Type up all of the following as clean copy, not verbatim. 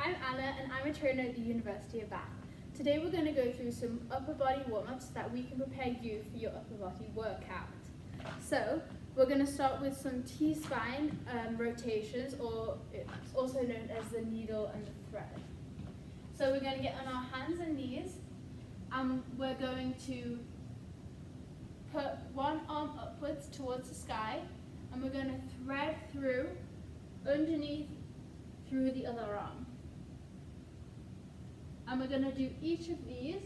I'm Anna and I'm a trainer at the University of Bath. Today we're going to go through some upper body warm-ups that we can prepare you for your upper body workout. So we're going to start with some Tspine rotations, or it's also known as the needle and the thread. So we're going to get on our hands and knees and we're going to put one arm upwards towards the sky and we're going to thread through underneath through the other arm. And we're going to do each of these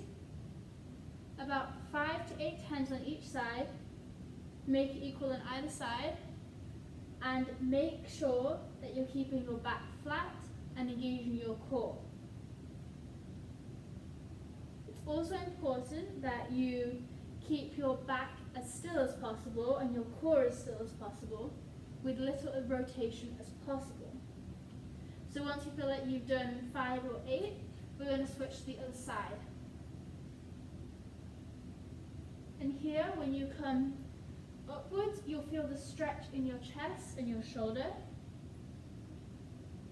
about 5 to 8 times on each side. Make it equal on either side and make sure that you're keeping your back flat and engaging your core. It's also important that you keep your back as still as possible and your core as still as possible with little rotation as possible. So once you feel like you've done 5 or 8, we're going to switch to the other side. And here, when you come upwards, you'll feel the stretch in your chest and your shoulder,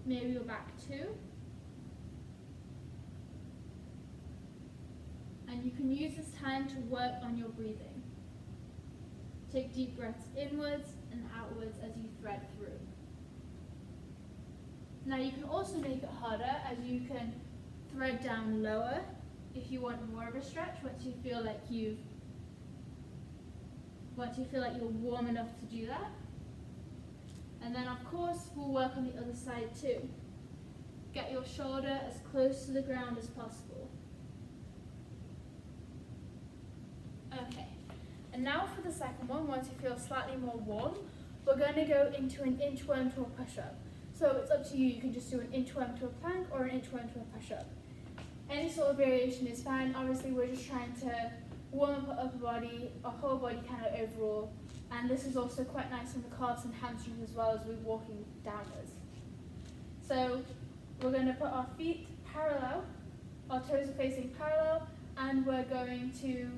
maybe your back too. And you can use this time to work on your breathing. Take deep breaths inwards and outwards as you thread through. Now you can also make it harder as you can thread down lower if you want more of a stretch once you feel like you're warm enough to do that. And then of course we'll work on the other side too. Get your shoulder as close to the ground as possible. Okay, and now for the second one, once you feel slightly more warm, we're going to go into an inchworm to a push-up. So it's up to you, you can just do an inchworm to a plank or an inchworm to a push-up. Any sort of variation is fine. Obviously we're just trying to warm up our upper body, our whole body kind of overall, and this is also quite nice on the calves and hamstrings as well as we're walking downwards. So we're going to put our feet parallel, our toes are facing parallel, and we're going to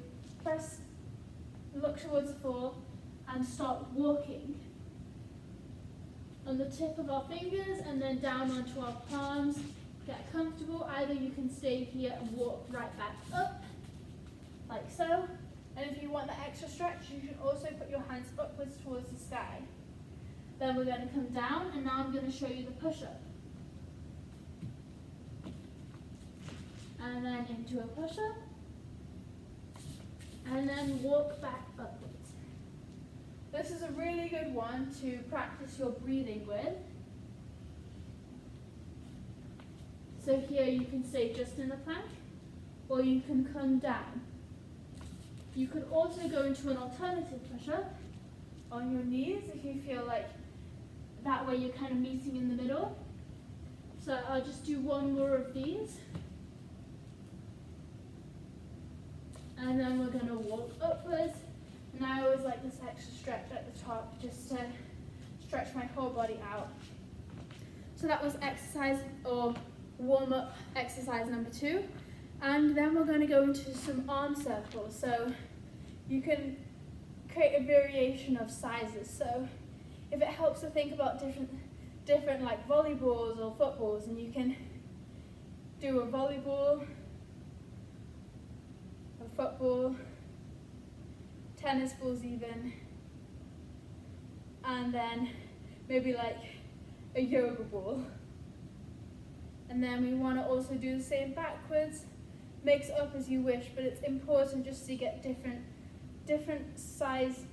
look towards the floor and start walking on the tip of our fingers and then down onto our palms. Get comfortable. Either you can stay here and walk right back up, like so. And if you want the extra stretch, you can also put your hands upwards towards the sky. Then we're going to come down, and now I'm going to show you the push-up. And then into a push-up. And then walk back upwards. This is a really good one to practice your breathing with. So here you can stay just in the plank, or you can come down. You could also go into an alternative push-up on your knees if you feel like that way you're kind of meeting in the middle. So I'll just do one more of these. And then we're going to walk upwards. And I always like this extra stretch at the top just to stretch my whole body out. So that was exercise or warm-up exercise number 2. And then we're going to go into some arm circles. So you can create a variation of sizes. So if it helps to think about different like volleyballs or footballs, and you can do a volleyball, a football, tennis balls even, and then maybe like a yoga ball. And then we want to also do the same backwards. Mix it up as you wish, but it's important just to get different size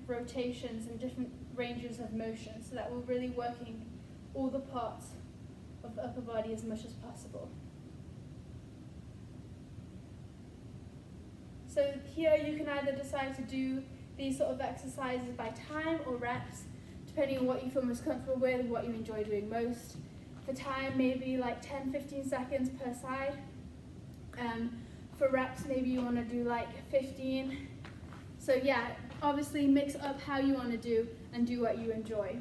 rotations and different ranges of motion, so that we're really working all the parts of the upper body as much as possible. So here you can either decide to do these sort of exercises by time or reps, depending on what you feel most comfortable with, what you enjoy doing most. For time, maybe like 10-15 seconds per side. For reps, maybe you want to do like 15. So yeah, obviously mix up how you want to do and do what you enjoy.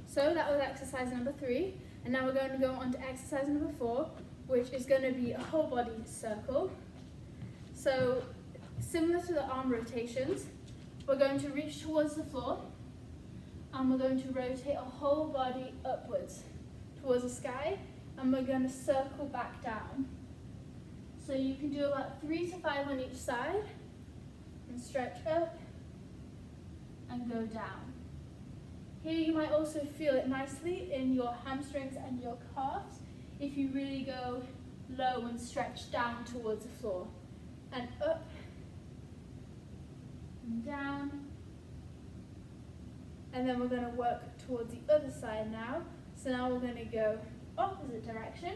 So that was exercise number 3. And now we're going to go on to exercise number 4, which is going to be a whole body circle. So similar to the arm rotations, we're going to reach towards the floor and we're going to rotate our whole body upwards towards the sky and we're going to circle back down. So you can do about 3 to 5 on each side, and stretch up and go down. Here you might also feel it nicely in your hamstrings and your calves if you really go low and stretch down towards the floor. And up and down. And then we're going to work towards the other side now. So now we're going to go opposite direction.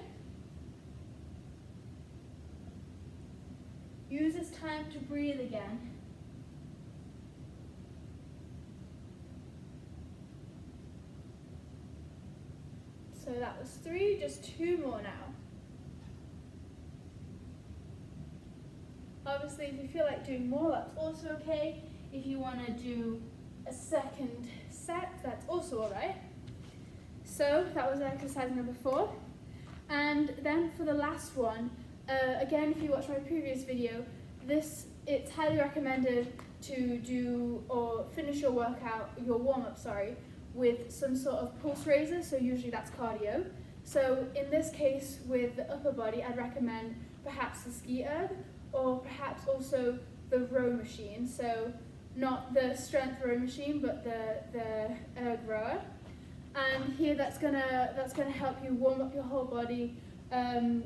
Use this time to breathe again. So that was 3, just 2 more now. Obviously, if you feel like doing more, that's also okay. If you want to do a second set, that's also alright. So that was exercise number 4. And then for the last one, again, if you watched my previous video, it's highly recommended to do or finish your workout, your warm-up, with some sort of pulse raiser, so usually that's cardio. So in this case, with the upper body, I'd recommend perhaps the ski erg, or perhaps also the row machine. So not the strength row machine, but the erg rower. And here that's gonna help you warm up your whole body,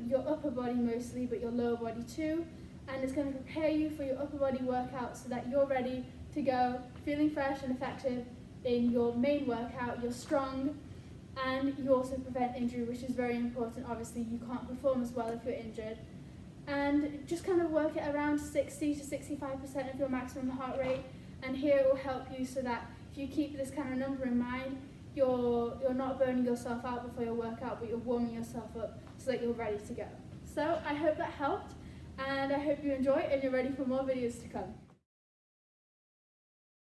your upper body mostly, but your lower body too. And it's going to prepare you for your upper body workout so that you're ready to go, feeling fresh and effective in your main workout. You're strong, and you also prevent injury, which is very important. Obviously, you can't perform as well if you're injured. And just kind of work it around 60 to 65% of your maximum heart rate. And here it will help you so that if you keep this kind of number in mind, you're not burning yourself out before your workout, but you're warming yourself up so that you're ready to go. So I hope that helped, and I hope you enjoy and you're ready for more videos to come.